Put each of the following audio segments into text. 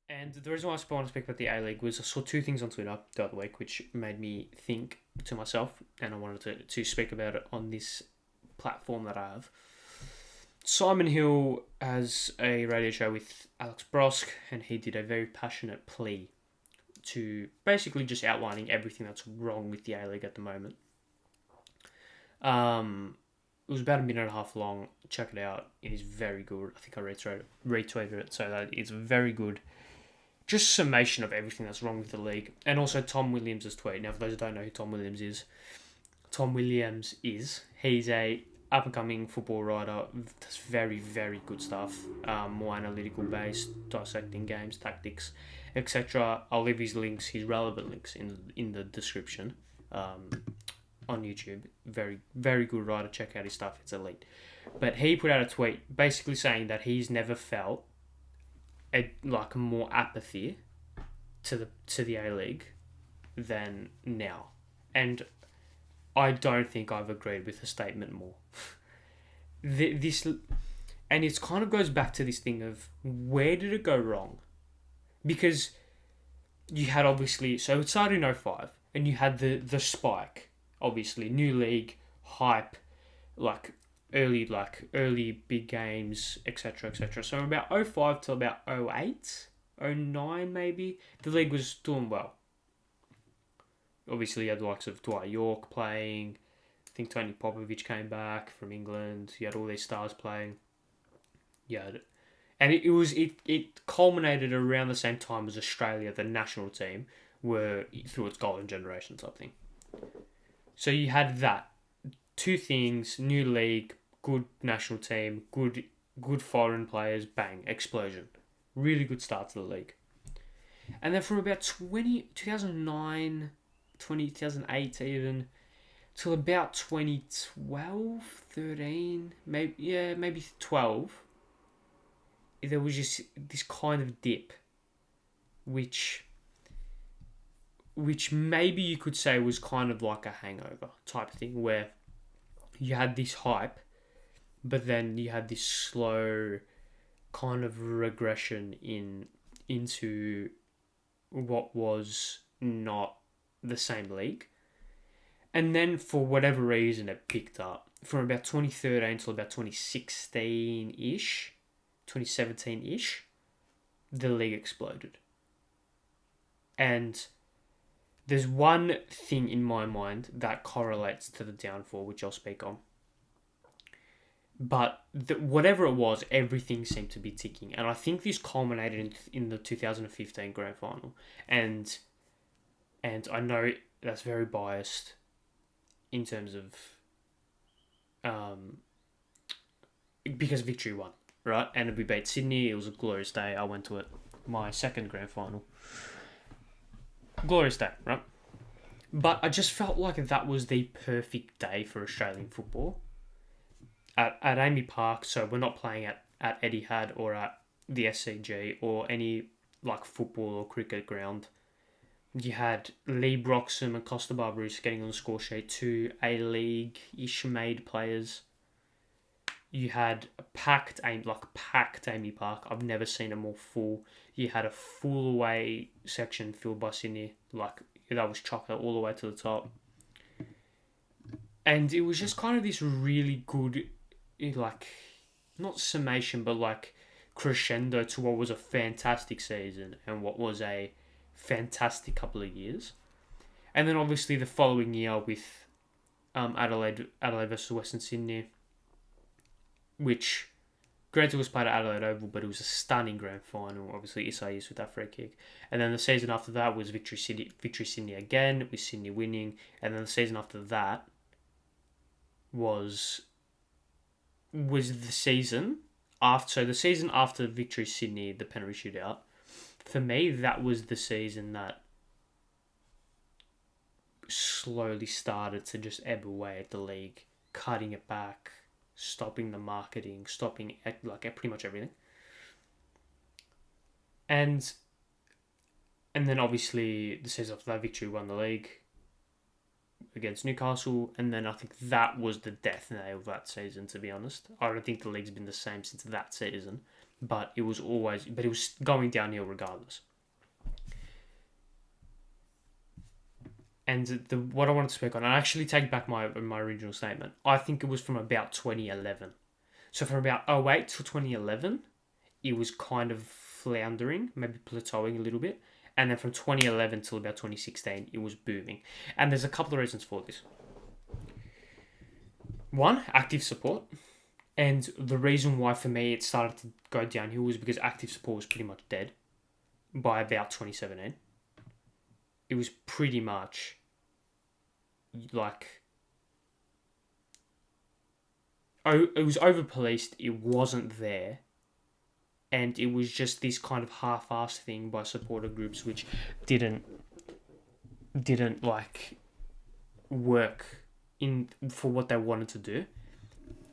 And the reason why I want to speak about the A-League was I saw two things on Twitter the other week, which made me think to myself, and I wanted to speak about it on this platform that I have. Simon Hill has a radio show with Alex Brosk, and he did a very passionate plea to basically just outlining everything that's wrong with the A-League at the moment. It was about a minute and a half long. Check it out. It is very good. I think I retweeted it, so that it's very good. Just summation of everything that's wrong with the league. And also Tom Williams' tweet. Now, for those who don't know who Tom Williams is, he's a up-and-coming football writer. Does very, very good stuff. More analytical based, dissecting games, tactics, etc. I'll leave his links, his relevant links in the description on YouTube. Very, very good writer. Check out his stuff. It's elite. But he put out a tweet basically saying that he's never felt more apathy to the A-League than now. And I don't think I've agreed with the statement more. And it kind of goes back to this thing of where did it go wrong? Because you had obviously, so it started in 2005, and you had the spike, obviously, new league, hype, early big games, etc., etc. So about 2005 till about 2008, 2009 maybe, the league was doing well. Obviously, you had the likes of Dwight York playing. I think Tony Popovich came back from England. You had all these stars playing. And it culminated around the same time as Australia, the national team, were through its golden generation type thing. So you had that. Two things, new league, good national team, good foreign players, bang, explosion. Really good start to the league. And then from about 2009, 2008 even, till about 2012, 13, maybe 12, there was just this kind of dip, which maybe you could say was kind of like a hangover type thing, where you had this hype, but then you had this slow kind of regression into what was not the same league. And then for whatever reason it picked up. From about 2013 till about 2016-ish, 2017-ish, the league exploded. And there's one thing in my mind that correlates to the downfall, which I'll speak on. But whatever it was, everything seemed to be ticking. And I think this culminated in the 2015 Grand Final. And I know that's very biased in terms of... because Victory won, right? And we beat Sydney. It was a glorious day. I went to it. My second Grand Final. Glorious day, right? But I just felt like that was the perfect day for Australian football. At Amy Park, so we're not playing at Etihad or at the SCG or any football or cricket ground. You had Lee Broxham and Costa Barbarousse getting on the score sheet, two A-League-ish made players. You had a packed Amy Park. I've never seen a more full. You had a full away section filled by Sydney. That was chocolate all the way to the top. And it was just kind of this really good, not summation, but crescendo to what was a fantastic season and what was a fantastic couple of years. And then obviously the following year with Adelaide versus Western Sydney, which granted was played at Adelaide Oval, but it was a stunning grand final. Obviously Isaias with that free kick. And then the season after that was Victory Sydney again, with Sydney winning. And then the season after that was the season after. So the season after Victory Sydney, the penalty shootout, for me, that was the season that slowly started to just ebb away at the league, cutting it back, stopping the marketing, stopping pretty much everything. And then obviously the season after that, Victory won the league against Newcastle, and then I think that was the death nail of that season, to be honest. I don't think the league's been the same since that season. but it was going downhill regardless. And what I wanted to speak on, I actually take back my original statement. I think it was from about 2011. So from about 08 to 2011, it was kind of floundering, maybe plateauing a little bit. And then from 2011 till about 2016, it was booming. And there's a couple of reasons for this. One, active support. And the reason why for me it started to go downhill was because active support was pretty much dead by about 2017. It was pretty much like, it was over policed, it wasn't there, and it was just this kind of half-assed thing by supporter groups which didn't like work in for what they wanted to do.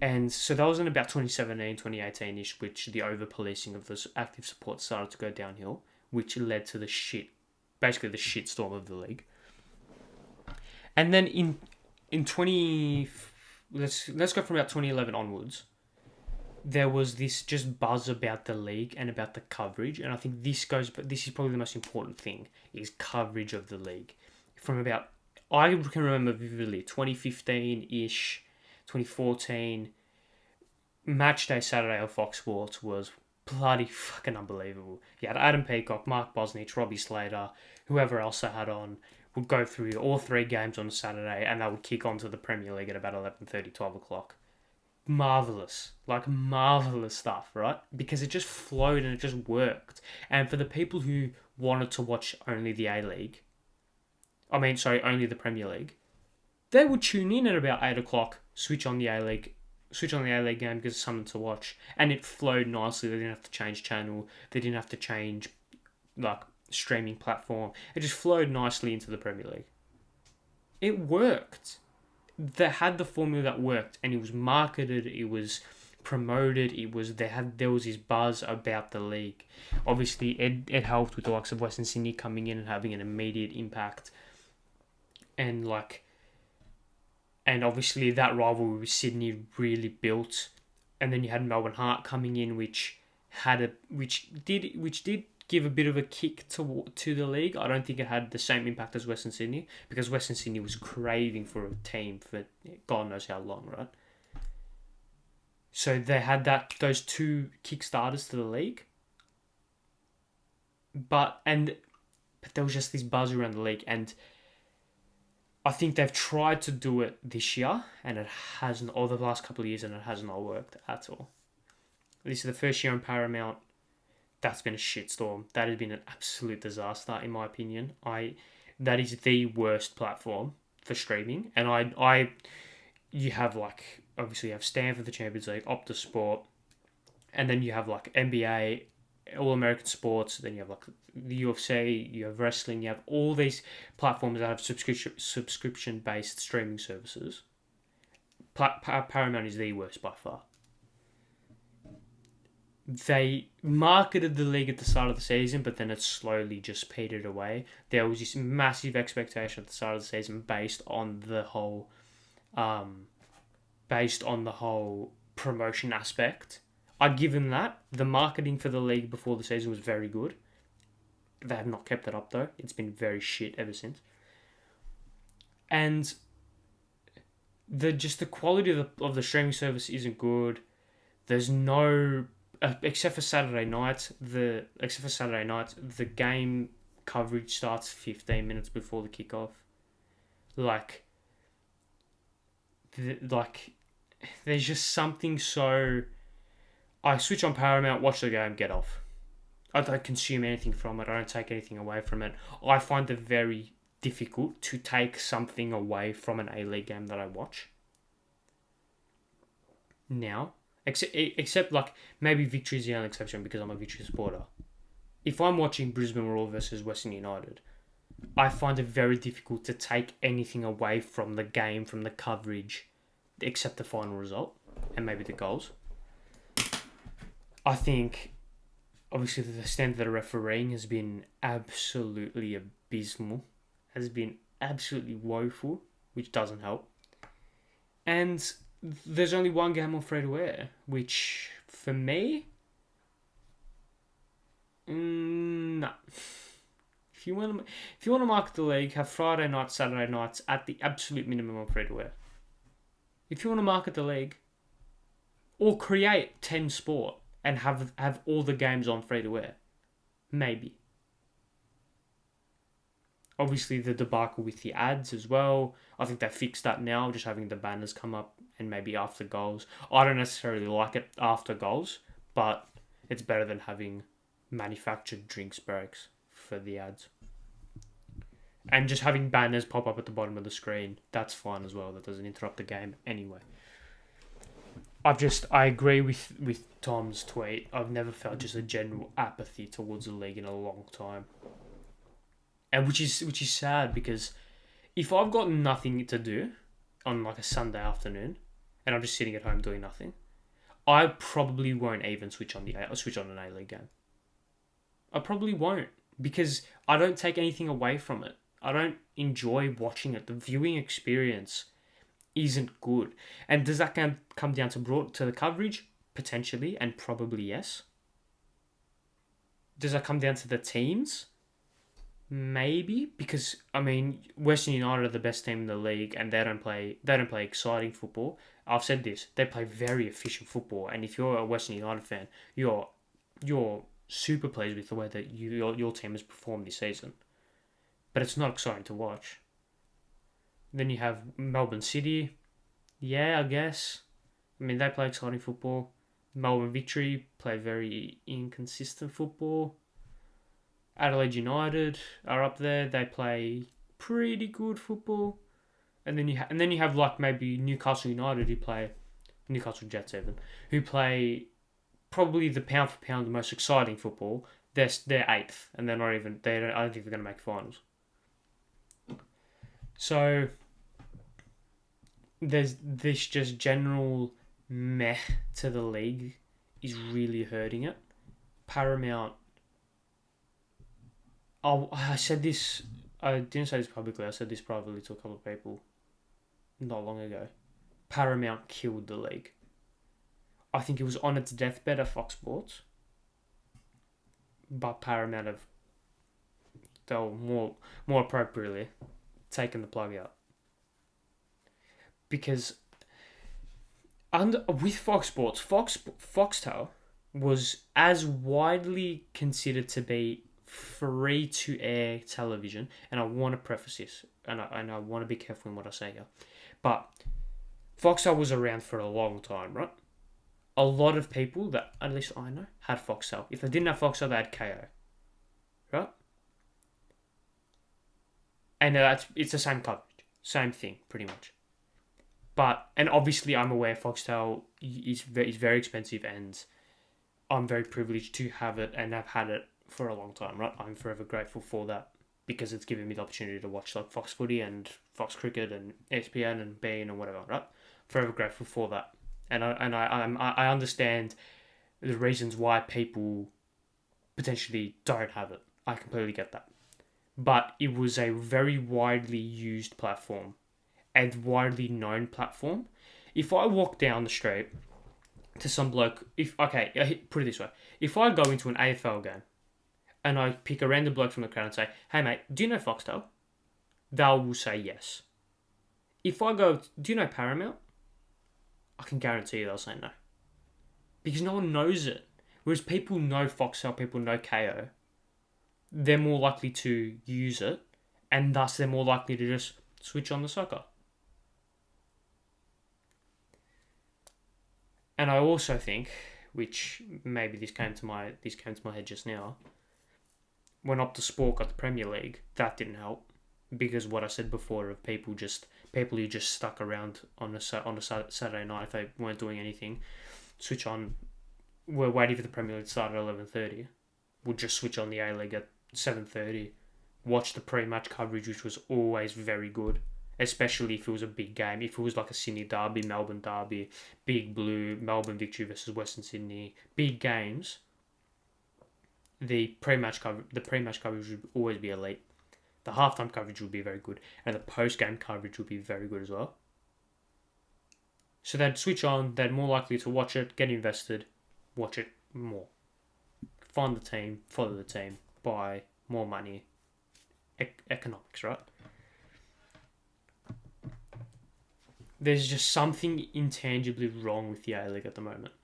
And so that was in about 2017, 2018-ish, which the over-policing of this active support started to go downhill, which led to the shitstorm of the league. And then in 20... Let's go from about 2011 onwards. There was this just buzz about the league and about the coverage, and I think this is probably the most important thing, is coverage of the league. I can remember vividly, 2015-ish, 2014, Matchday Saturday on Fox Sports was bloody fucking unbelievable. You had Adam Peacock, Mark Bosnich, Robbie Slater, whoever else they had on, would go through all three games on a Saturday, and they would kick on to the Premier League at about 11:30, 12 o'clock. Marvellous stuff, right? Because it just flowed and it just worked. And for the people who wanted to watch only the A-League, only the Premier League, they would tune in at about 8 o'clock, switch on the A-League game because it's something to watch. And it flowed nicely. They didn't have to change channel. They didn't have to change, like, streaming platform. It just flowed nicely into the Premier League. It worked. They had the formula that worked, and it was marketed, it was promoted, there was this buzz about the league. Obviously, it helped with the likes of Western Sydney coming in and having an immediate impact, and obviously that rivalry with Sydney really built. And then you had Melbourne Heart coming in, which did give a bit of a kick to the league. I don't think it had the same impact as Western Sydney, because Western Sydney was craving for a team for God knows how long, right? So they had those two kickstarters to the league. But there was just this buzz around the league, and I think they've tried to do it this year, and it hasn't, or the last couple of years, and it has not worked at all. This is the first year on Paramount. That's been a shitstorm. That has been an absolute disaster, in my opinion. That is the worst platform for streaming. And you have obviously you have Stan for the Champions League, Optus Sport, and then you have NBA, All American Sports, then you have the UFC, you have wrestling, you have all these platforms that have subscription-based streaming services. Paramount is the worst by far. They marketed the league at the start of the season, but then it slowly just petered away. There was this massive expectation at the start of the season based on the whole promotion aspect. I'd give them that. The marketing for the league before the season was very good. They have not kept that up though. It's been very shit ever since. And the quality of the streaming service isn't good. There's no except for Saturday night, the game coverage starts 15 minutes before the kickoff. There's just something so... I switch on Paramount, watch the game, get off. I don't consume anything from it. I don't take anything away from it. I find it very difficult to take something away from an A-League game that I watch. Now... Except maybe Victory is the only exception because I'm a Victory supporter. If I'm watching Brisbane Roar versus Western United, I find it very difficult to take anything away from the game, from the coverage, except the final result and maybe the goals. I think, obviously, the standard of refereeing has been absolutely abysmal, has been absolutely woeful, which doesn't help. And there's only one game on free to air, which for me No. If you want to market the league, have Friday nights, Saturday nights at the absolute minimum of free to wear. If you want to market the league, or create 10 sport and have all the games on free to wear, maybe. Obviously, the debacle with the ads as well. I think they fixed that now, just having the banners come up and maybe after goals. I don't necessarily like it after goals, but it's better than having manufactured drinks breaks for the ads. And just having banners pop up at the bottom of the screen, that's fine as well. That doesn't interrupt the game anyway. I agree with Tom's tweet. I've never felt just a general apathy towards the league in a long time. And which is sad, because if I've got nothing to do on like a Sunday afternoon and I'm just sitting at home doing nothing, I probably won't even switch on an A-League game. I probably won't, because I don't take anything away from it. I don't enjoy watching it. The viewing experience isn't good. And does that come down to the coverage? Potentially, and probably yes. Does that come down to the teams? Maybe, because I mean, Western United are the best team in the league, and they don't play exciting football. I've said this; they play very efficient football, and if you're a Western United fan, you're super pleased with the way that your team has performed this season. But it's not exciting to watch. Then you have Melbourne City. Yeah, I guess. I mean, they play exciting football. Melbourne Victory play very inconsistent football. Adelaide United are up there. They play pretty good football. And then you have like maybe Newcastle United, who play Newcastle Jets even, who play probably the pound for pound the most exciting football. They're eighth, and they're not even. I don't think they're going to make finals. So there's this just general meh to the league is really hurting it. Paramount. I said this. I didn't say this publicly. I said this privately to a couple of people not long ago. Paramount killed the league. I think it was on its deathbed at Fox Sports, but Paramount have, they'll more appropriately, taken the plug out. Because with Fox Sports, Foxtel was as widely considered to be free-to-air television, and I want to preface this, and I want to be careful in what I say here, but Foxtel was around for a long time, right? A lot of people that, at least I know, had Foxtel. If they didn't have Foxtel, they had KO, right? And it's the same coverage, same thing, pretty much. And obviously I'm aware Foxtel is very expensive, and I'm very privileged to have it and have had it for a long time, right? I'm forever grateful for that, because it's given me the opportunity to watch like Fox Footy and Fox Cricket and ESPN and beIN and whatever, right? Forever grateful for that. And I understand the reasons why people potentially don't have it. I completely get that. But it was a very widely used platform and widely known platform. If I walk down the street to some bloke, put it this way. If I go into an AFL game and I pick a random bloke from the crowd and say, "Hey mate, do you know Foxtel?" They will say yes. If I go, "Do you know Paramount?" I can guarantee you they'll say no. Because no one knows it. Whereas people know Foxtel, people know KO. They're more likely to use it, and thus they're more likely to just switch on the soccer. And I also think, which maybe this came to my head just now, when Optus Sport got the Premier League, that didn't help, because what I said before of people who just stuck around on a Saturday night if they weren't doing anything, were waiting for the Premier League to start at 11:30, would just switch on the A-League at 7:30, watch the pre-match coverage, which was always very good, especially if it was a big game. If it was like a Sydney derby, Melbourne derby, Big Blue, Melbourne Victory versus Western Sydney, big games, the pre-match coverage would always be elite. The halftime coverage would be very good, and the post-game coverage would be very good as well. So they'd switch on, they're more likely to watch it, get invested, watch it more. find the team, follow the team, buy more money, economics, right? There's just something intangibly wrong with the A-League at the moment.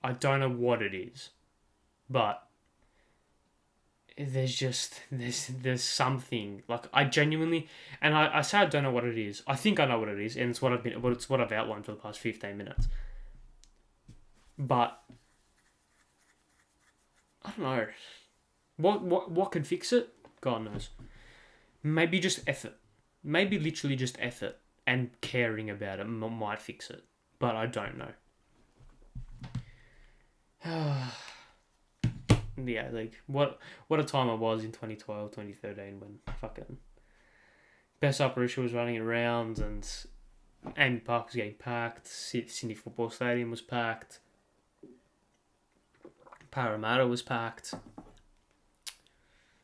I don't know what it is, but there's something, like, I genuinely, and I say I don't know what it is. I think I know what it is, and it's what I've outlined for the past 15 minutes. But I don't know what could fix it. God knows. Maybe just effort. Maybe literally just effort and caring about it might fix it. But I don't know. The A-League. What a time it was in 2012, 2013 when fucking Best Operator was running around and Amy Park was getting packed. Sydney Football Stadium was packed. Parramatta was packed.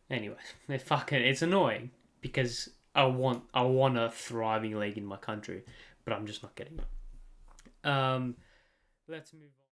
Anyway, it's annoying because I want a thriving league in my country, but I'm just not getting it. Let's move on.